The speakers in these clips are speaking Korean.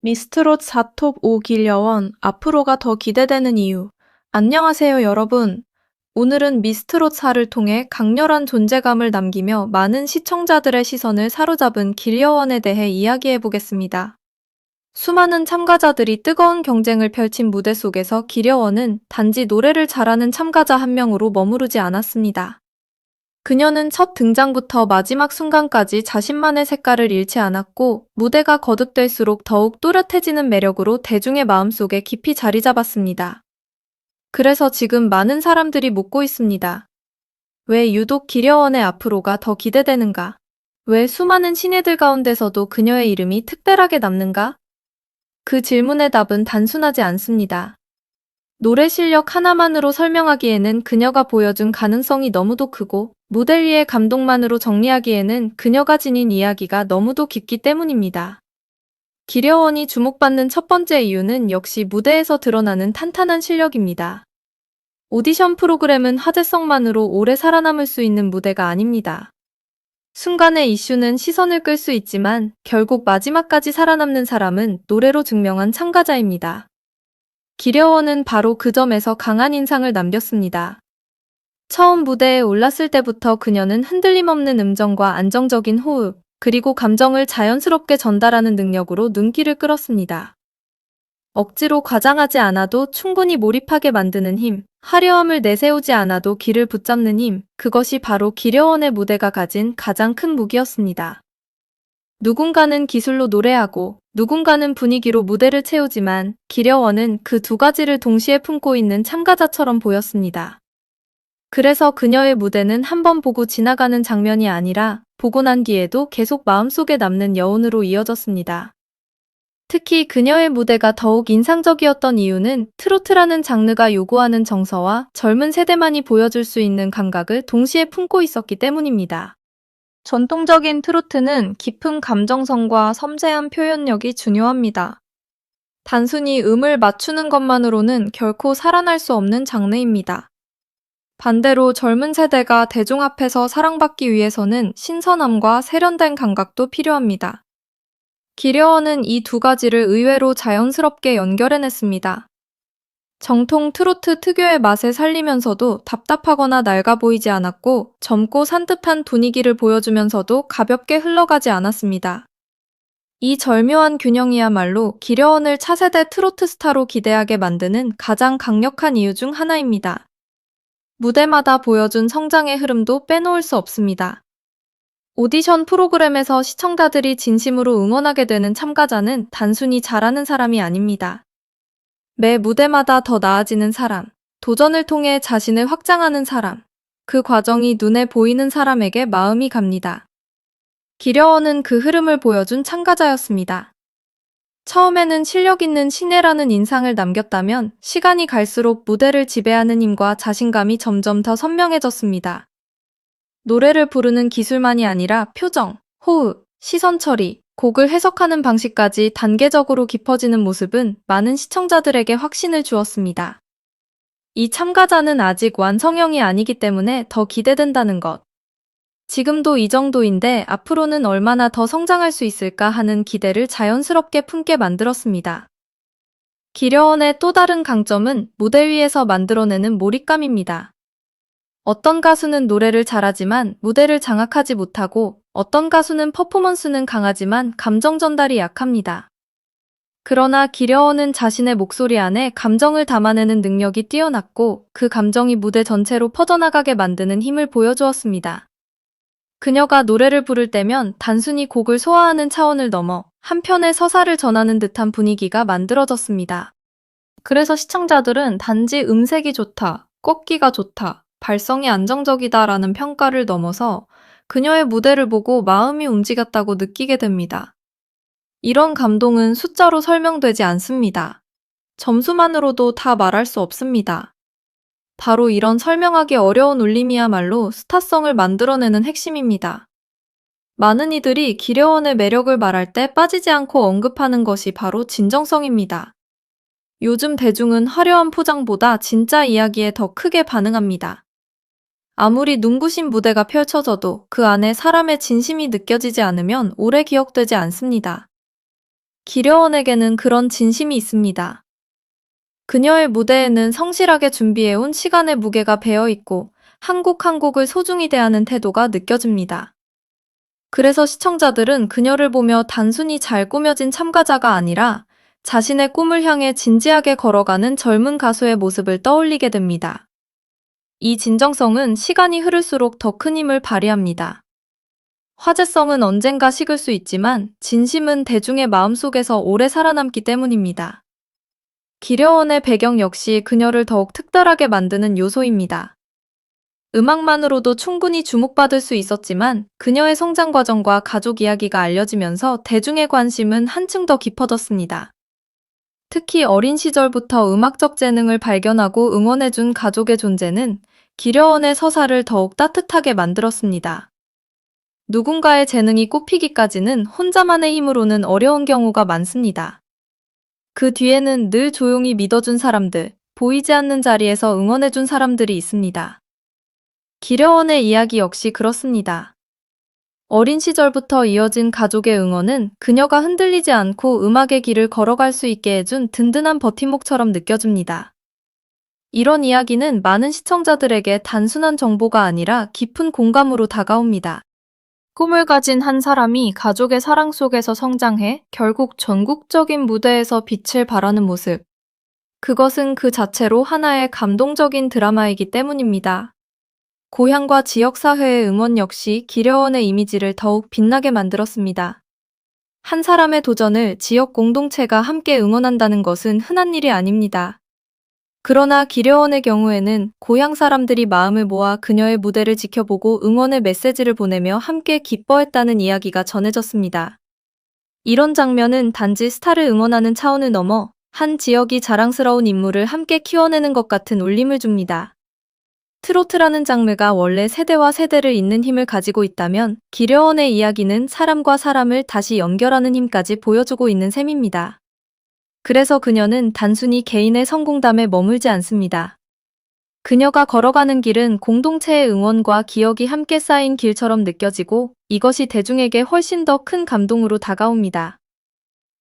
미스트롯 4톱 5 길려원 앞으로가 더 기대되는 이유. 안녕하세요 여러분. 오늘은 미스트롯 4를 통해 강렬한 존재감을 남기며 많은 시청자들의 시선을 사로잡은 길려원에 대해 이야기해 보겠습니다. 수많은 참가자들이 뜨거운 경쟁을 펼친 무대 속에서 길려원은 단지 노래를 잘하는 참가자 한 명으로 머무르지 않았습니다. 그녀는 첫 등장부터 마지막 순간까지 자신만의 색깔을 잃지 않았고, 무대가 거듭될수록 더욱 또렷해지는 매력으로 대중의 마음속에 깊이 자리 잡았습니다. 그래서 지금 많은 사람들이 묻고 있습니다. 왜 유독 기려원의 앞으로가 더 기대되는가? 왜 수많은 신예들 가운데서도 그녀의 이름이 특별하게 남는가? 그 질문의 답은 단순하지 않습니다. 노래 실력 하나만으로 설명하기에는 그녀가 보여준 가능성이 너무도 크고, 무대 위의 감동만으로 정리하기에는 그녀가 지닌 이야기가 너무도 깊기 때문입니다. 기려원이 주목받는 첫 번째 이유는 역시 무대에서 드러나는 탄탄한 실력입니다. 오디션 프로그램은 화제성만으로 오래 살아남을 수 있는 무대가 아닙니다. 순간의 이슈는 시선을 끌 수 있지만 결국 마지막까지 살아남는 사람은 노래로 증명한 참가자입니다. 기려원은 바로 그 점에서 강한 인상을 남겼습니다. 처음 무대에 올랐을 때부터 그녀는 흔들림 없는 음정과 안정적인 호흡, 그리고 감정을 자연스럽게 전달하는 능력으로 눈길을 끌었습니다. 억지로 과장하지 않아도 충분히 몰입하게 만드는 힘, 화려함을 내세우지 않아도 귀를 붙잡는 힘, 그것이 바로 기려원의 무대가 가진 가장 큰 무기였습니다. 누군가는 기술로 노래하고 누군가는 분위기로 무대를 채우지만 기려원은 그 두 가지를 동시에 품고 있는 참가자처럼 보였습니다. 그래서 그녀의 무대는 한 번 보고 지나가는 장면이 아니라 보고 난 뒤에도 계속 마음속에 남는 여운으로 이어졌습니다. 특히 그녀의 무대가 더욱 인상적이었던 이유는 트로트라는 장르가 요구하는 정서와 젊은 세대만이 보여줄 수 있는 감각을 동시에 품고 있었기 때문입니다. 전통적인 트로트는 깊은 감정성과 섬세한 표현력이 중요합니다. 단순히 음을 맞추는 것만으로는 결코 살아날 수 없는 장르입니다. 반대로 젊은 세대가 대중 앞에서 사랑받기 위해서는 신선함과 세련된 감각도 필요합니다. 기려원은 이 두 가지를 의외로 자연스럽게 연결해냈습니다. 정통 트로트 특유의 맛을 살리면서도 답답하거나 낡아 보이지 않았고, 젊고 산뜻한 분위기를 보여주면서도 가볍게 흘러가지 않았습니다. 이 절묘한 균형이야말로 기려원을 차세대 트로트 스타로 기대하게 만드는 가장 강력한 이유 중 하나입니다. 무대마다 보여준 성장의 흐름도 빼놓을 수 없습니다. 오디션 프로그램에서 시청자들이 진심으로 응원하게 되는 참가자는 단순히 잘하는 사람이 아닙니다. 매 무대마다 더 나아지는 사람, 도전을 통해 자신을 확장하는 사람, 그 과정이 눈에 보이는 사람에게 마음이 갑니다. 기려원은 그 흐름을 보여준 참가자였습니다. 처음에는 실력 있는 신예라는 인상을 남겼다면 시간이 갈수록 무대를 지배하는 힘과 자신감이 점점 더 선명해졌습니다. 노래를 부르는 기술만이 아니라 표정, 호흡, 시선 처리, 곡을 해석하는 방식까지 단계적으로 깊어지는 모습은 많은 시청자들에게 확신을 주었습니다. 이 참가자는 아직 완성형이 아니기 때문에 더 기대된다는 것. 지금도 이 정도인데 앞으로는 얼마나 더 성장할 수 있을까 하는 기대를 자연스럽게 품게 만들었습니다. 기려원의 또 다른 강점은 무대 위에서 만들어내는 몰입감입니다. 어떤 가수는 노래를 잘하지만 무대를 장악하지 못하고, 어떤 가수는 퍼포먼스는 강하지만 감정 전달이 약합니다. 그러나 기려원은 자신의 목소리 안에 감정을 담아내는 능력이 뛰어났고, 그 감정이 무대 전체로 퍼져나가게 만드는 힘을 보여주었습니다. 그녀가 노래를 부를 때면 단순히 곡을 소화하는 차원을 넘어 한편의 서사를 전하는 듯한 분위기가 만들어졌습니다. 그래서 시청자들은 단지 음색이 좋다, 꺾기가 좋다, 발성이 안정적이다라는 평가를 넘어서 그녀의 무대를 보고 마음이 움직였다고 느끼게 됩니다. 이런 감동은 숫자로 설명되지 않습니다. 점수만으로도 다 말할 수 없습니다. 바로 이런 설명하기 어려운 울림이야말로 스타성을 만들어내는 핵심입니다. 많은 이들이 기려원의 매력을 말할 때 빠지지 않고 언급하는 것이 바로 진정성입니다. 요즘 대중은 화려한 포장보다 진짜 이야기에 더 크게 반응합니다. 아무리 눈부신 무대가 펼쳐져도 그 안에 사람의 진심이 느껴지지 않으면 오래 기억되지 않습니다. 기려원에게는 그런 진심이 있습니다. 그녀의 무대에는 성실하게 준비해온 시간의 무게가 배어있고 한 곡 한 곡을 소중히 대하는 태도가 느껴집니다. 그래서 시청자들은 그녀를 보며 단순히 잘 꾸며진 참가자가 아니라 자신의 꿈을 향해 진지하게 걸어가는 젊은 가수의 모습을 떠올리게 됩니다. 이 진정성은 시간이 흐를수록 더 큰 힘을 발휘합니다. 화제성은 언젠가 식을 수 있지만 진심은 대중의 마음속에서 오래 살아남기 때문입니다. 기려원의 배경 역시 그녀를 더욱 특별하게 만드는 요소입니다. 음악만으로도 충분히 주목받을 수 있었지만 그녀의 성장 과정과 가족 이야기가 알려지면서 대중의 관심은 한층 더 깊어졌습니다. 특히 어린 시절부터 음악적 재능을 발견하고 응원해준 가족의 존재는 기려원의 서사를 더욱 따뜻하게 만들었습니다. 누군가의 재능이 꼽히기까지는 혼자만의 힘으로는 어려운 경우가 많습니다. 그 뒤에는 늘 조용히 믿어준 사람들, 보이지 않는 자리에서 응원해준 사람들이 있습니다. 기려원의 이야기 역시 그렇습니다. 어린 시절부터 이어진 가족의 응원은 그녀가 흔들리지 않고 음악의 길을 걸어갈 수 있게 해준 든든한 버팀목처럼 느껴집니다. 이런 이야기는 많은 시청자들에게 단순한 정보가 아니라 깊은 공감으로 다가옵니다. 꿈을 가진 한 사람이 가족의 사랑 속에서 성장해 결국 전국적인 무대에서 빛을 발하는 모습. 그것은 그 자체로 하나의 감동적인 드라마이기 때문입니다. 고향과 지역사회의 응원 역시 기려원의 이미지를 더욱 빛나게 만들었습니다. 한 사람의 도전을 지역 공동체가 함께 응원한다는 것은 흔한 일이 아닙니다. 그러나 기려원의 경우에는 고향 사람들이 마음을 모아 그녀의 무대를 지켜보고 응원의 메시지를 보내며 함께 기뻐했다는 이야기가 전해졌습니다. 이런 장면은 단지 스타를 응원하는 차원을 넘어 한 지역이 자랑스러운 인물을 함께 키워내는 것 같은 울림을 줍니다. 트로트라는 장르가 원래 세대와 세대를 잇는 힘을 가지고 있다면 기려원의 이야기는 사람과 사람을 다시 연결하는 힘까지 보여주고 있는 셈입니다. 그래서 그녀는 단순히 개인의 성공담에 머물지 않습니다. 그녀가 걸어가는 길은 공동체의 응원과 기억이 함께 쌓인 길처럼 느껴지고 이것이 대중에게 훨씬 더 큰 감동으로 다가옵니다.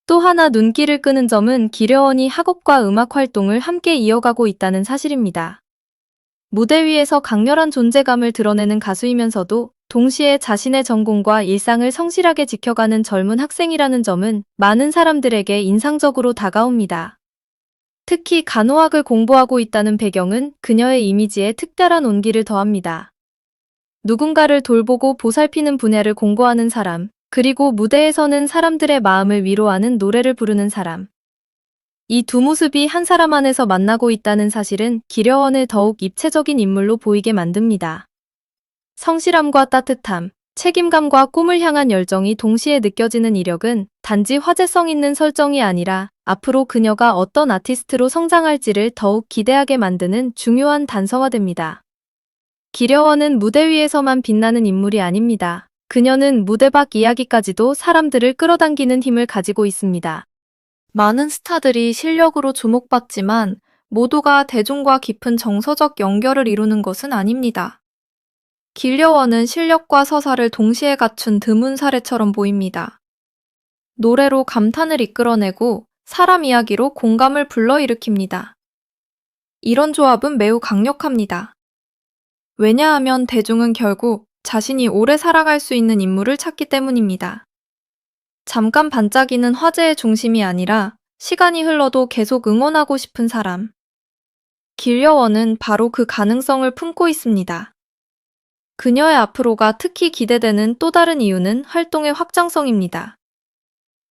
또 하나 눈길을 끄는 점은 기려원이 학업과 음악 활동을 함께 이어가고 있다는 사실입니다. 무대 위에서 강렬한 존재감을 드러내는 가수이면서도 동시에 자신의 전공과 일상을 성실하게 지켜가는 젊은 학생이라는 점은 많은 사람들에게 인상적으로 다가옵니다. 특히 간호학을 공부하고 있다는 배경은 그녀의 이미지에 특별한 온기를 더합니다. 누군가를 돌보고 보살피는 분야를 공부하는 사람, 그리고 무대에서는 사람들의 마음을 위로하는 노래를 부르는 사람. 이 두 모습이 한 사람 안에서 만나고 있다는 사실은 기려원을 더욱 입체적인 인물로 보이게 만듭니다. 성실함과 따뜻함, 책임감과 꿈을 향한 열정이 동시에 느껴지는 이력은 단지 화제성 있는 설정이 아니라 앞으로 그녀가 어떤 아티스트로 성장할지를 더욱 기대하게 만드는 중요한 단서가 됩니다. 기려원은 무대 위에서만 빛나는 인물이 아닙니다. 그녀는 무대 밖 이야기까지도 사람들을 끌어당기는 힘을 가지고 있습니다. 많은 스타들이 실력으로 주목받지만 모두가 대중과 깊은 정서적 연결을 이루는 것은 아닙니다. 기려원은 실력과 서사를 동시에 갖춘 드문 사례처럼 보입니다. 노래로 감탄을 이끌어내고 사람 이야기로 공감을 불러일으킵니다. 이런 조합은 매우 강력합니다. 왜냐하면 대중은 결국 자신이 오래 살아갈 수 있는 인물을 찾기 때문입니다. 잠깐 반짝이는 화제의 중심이 아니라 시간이 흘러도 계속 응원하고 싶은 사람. 기려원은 바로 그 가능성을 품고 있습니다. 그녀의 앞으로가 특히 기대되는 또 다른 이유는 활동의 확장성입니다.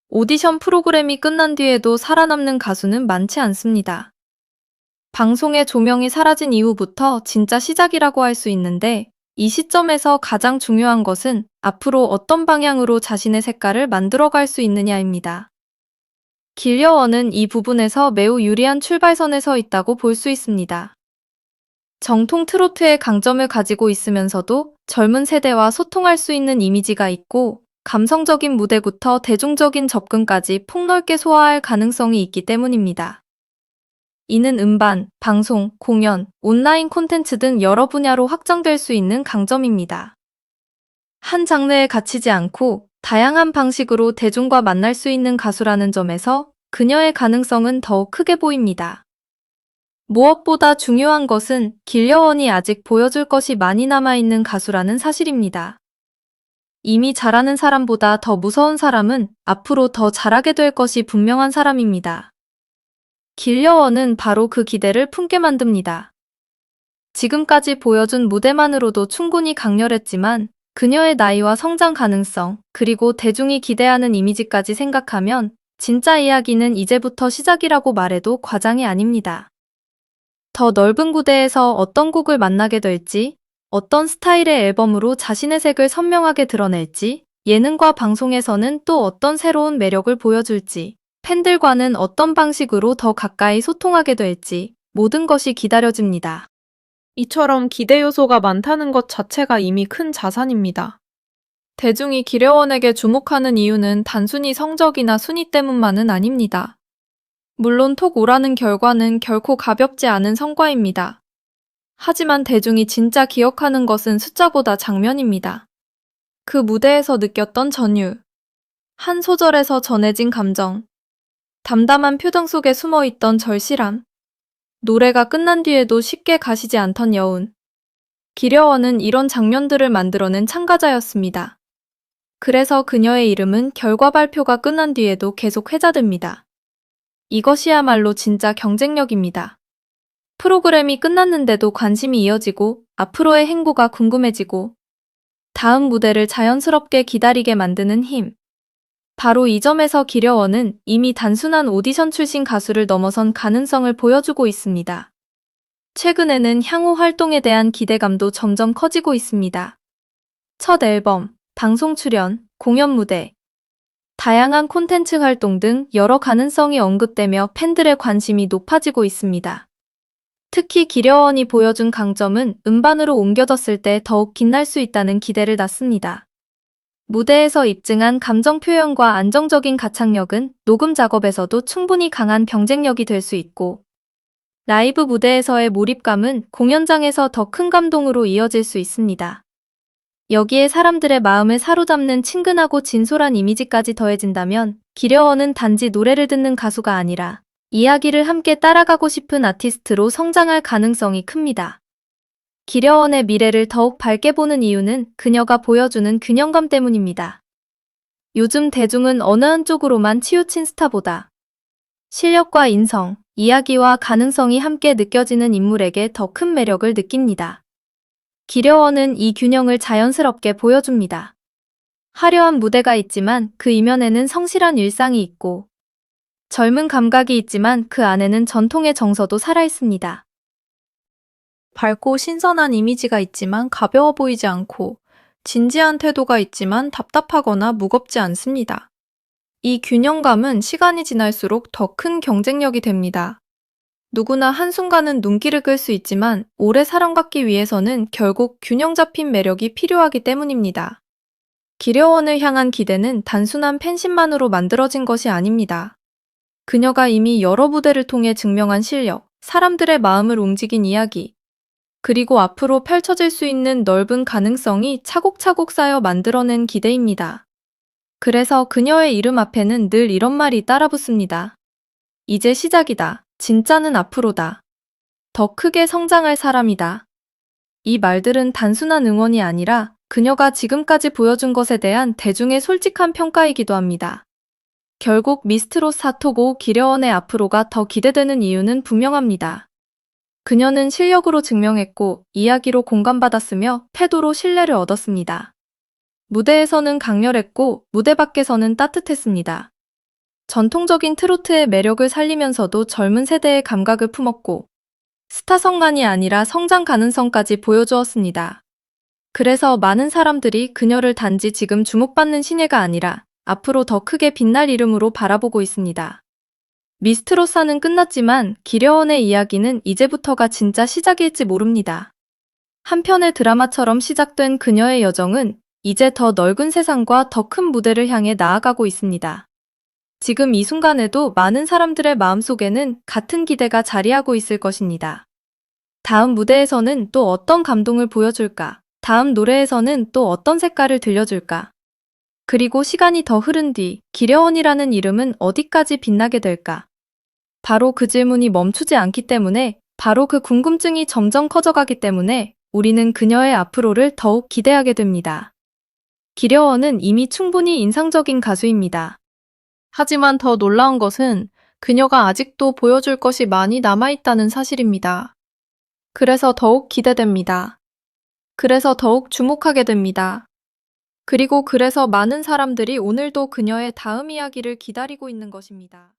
오디션 프로그램이 끝난 뒤에도 살아남는 가수는 많지 않습니다. 방송의 조명이 사라진 이후부터 진짜 시작이라고 할 수 있는데 이 시점에서 가장 중요한 것은 앞으로 어떤 방향으로 자신의 색깔을 만들어갈 수 있느냐입니다. 기려원은 이 부분에서 매우 유리한 출발선에 서 있다고 볼 수 있습니다. 정통 트로트의 강점을 가지고 있으면서도 젊은 세대와 소통할 수 있는 이미지가 있고 감성적인 무대부터 대중적인 접근까지 폭넓게 소화할 가능성이 있기 때문입니다. 이는 음반, 방송, 공연, 온라인 콘텐츠 등 여러 분야로 확장될 수 있는 강점입니다. 한 장르에 갇히지 않고 다양한 방식으로 대중과 만날 수 있는 가수라는 점에서 그녀의 가능성은 더욱 크게 보입니다. 무엇보다 중요한 것은 길려원이 아직 보여줄 것이 많이 남아있는 가수라는 사실입니다. 이미 잘하는 사람보다 더 무서운 사람은 앞으로 더 잘하게 될 것이 분명한 사람입니다. 길려원은 바로 그 기대를 품게 만듭니다. 지금까지 보여준 무대만으로도 충분히 강렬했지만 그녀의 나이와 성장 가능성, 그리고 대중이 기대하는 이미지까지 생각하면 진짜 이야기는 이제부터 시작이라고 말해도 과장이 아닙니다. 더 넓은 무대에서 어떤 곡을 만나게 될지, 어떤 스타일의 앨범으로 자신의 색을 선명하게 드러낼지, 예능과 방송에서는 또 어떤 새로운 매력을 보여줄지, 팬들과는 어떤 방식으로 더 가까이 소통하게 될지 모든 것이 기다려집니다. 이처럼 기대 요소가 많다는 것 자체가 이미 큰 자산입니다. 대중이 기려원에게 주목하는 이유는 단순히 성적이나 순위 때문만은 아닙니다. 물론 톡 오라는 결과는 결코 가볍지 않은 성과입니다. 하지만 대중이 진짜 기억하는 것은 숫자보다 장면입니다. 그 무대에서 느꼈던 전율, 한 소절에서 전해진 감정, 담담한 표정 속에 숨어있던 절실함, 노래가 끝난 뒤에도 쉽게 가시지 않던 여운. 기려원은 이런 장면들을 만들어낸 참가자였습니다. 그래서 그녀의 이름은 결과 발표가 끝난 뒤에도 계속 회자됩니다. 이것이야말로 진짜 경쟁력입니다. 프로그램이 끝났는데도 관심이 이어지고 앞으로의 행보가 궁금해지고 다음 무대를 자연스럽게 기다리게 만드는 힘. 바로 이 점에서 기려원은 이미 단순한 오디션 출신 가수를 넘어선 가능성을 보여주고 있습니다. 최근에는 향후 활동에 대한 기대감도 점점 커지고 있습니다. 첫 앨범, 방송 출연, 공연 무대, 다양한 콘텐츠 활동 등 여러 가능성이 언급되며 팬들의 관심이 높아지고 있습니다. 특히 기려원이 보여준 강점은 음반으로 옮겨졌을 때 더욱 빛날 수 있다는 기대를 낳습니다. 무대에서 입증한 감정 표현과 안정적인 가창력은 녹음 작업에서도 충분히 강한 경쟁력이 될 수 있고, 라이브 무대에서의 몰입감은 공연장에서 더 큰 감동으로 이어질 수 있습니다. 여기에 사람들의 마음을 사로잡는 친근하고 진솔한 이미지까지 더해진다면 기려원은 단지 노래를 듣는 가수가 아니라 이야기를 함께 따라가고 싶은 아티스트로 성장할 가능성이 큽니다. 기려원의 미래를 더욱 밝게 보는 이유는 그녀가 보여주는 균형감 때문입니다. 요즘 대중은 어느 한쪽으로만 치우친 스타보다 실력과 인성, 이야기와 가능성이 함께 느껴지는 인물에게 더 큰 매력을 느낍니다. 기려원은 이 균형을 자연스럽게 보여줍니다. 화려한 무대가 있지만 그 이면에는 성실한 일상이 있고, 젊은 감각이 있지만 그 안에는 전통의 정서도 살아있습니다. 밝고 신선한 이미지가 있지만 가벼워 보이지 않고, 진지한 태도가 있지만 답답하거나 무겁지 않습니다. 이 균형감은 시간이 지날수록 더 큰 경쟁력이 됩니다. 누구나 한순간은 눈길을 끌 수 있지만 오래 사랑받기 위해서는 결국 균형 잡힌 매력이 필요하기 때문입니다. 기려원을 향한 기대는 단순한 팬심만으로 만들어진 것이 아닙니다. 그녀가 이미 여러 무대를 통해 증명한 실력, 사람들의 마음을 움직인 이야기, 그리고 앞으로 펼쳐질 수 있는 넓은 가능성이 차곡차곡 쌓여 만들어낸 기대입니다. 그래서 그녀의 이름 앞에는 늘 이런 말이 따라붙습니다. 이제 시작이다. 진짜는 앞으로다. 더 크게 성장할 사람이다. 이 말들은 단순한 응원이 아니라 그녀가 지금까지 보여준 것에 대한 대중의 솔직한 평가이기도 합니다. 결국 미스트롯 사토고 기려원의 앞으로가 더 기대되는 이유는 분명합니다. 그녀는 실력으로 증명했고 이야기로 공감받았으며 태도로 신뢰를 얻었습니다. 무대에서는 강렬했고 무대 밖에서는 따뜻했습니다. 전통적인 트로트의 매력을 살리면서도 젊은 세대의 감각을 품었고 스타성만이 아니라 성장 가능성까지 보여주었습니다. 그래서 많은 사람들이 그녀를 단지 지금 주목받는 신예가 아니라 앞으로 더 크게 빛날 이름으로 바라보고 있습니다. 미스트롯사는 끝났지만 기려원의 이야기는 이제부터가 진짜 시작일지 모릅니다. 한편의 드라마처럼 시작된 그녀의 여정은 이제 더 넓은 세상과 더 큰 무대를 향해 나아가고 있습니다. 지금 이 순간에도 많은 사람들의 마음속에는 같은 기대가 자리하고 있을 것입니다. 다음 무대에서는 또 어떤 감동을 보여줄까? 다음 노래에서는 또 어떤 색깔을 들려줄까? 그리고 시간이 더 흐른 뒤 기려원이라는 이름은 어디까지 빛나게 될까? 바로 그 질문이 멈추지 않기 때문에, 바로 그 궁금증이 점점 커져가기 때문에 우리는 그녀의 앞으로를 더욱 기대하게 됩니다. 기려원은 이미 충분히 인상적인 가수입니다. 하지만 더 놀라운 것은 그녀가 아직도 보여줄 것이 많이 남아있다는 사실입니다. 그래서 더욱 기대됩니다. 그래서 더욱 주목하게 됩니다. 그리고 그래서 많은 사람들이 오늘도 그녀의 다음 이야기를 기다리고 있는 것입니다.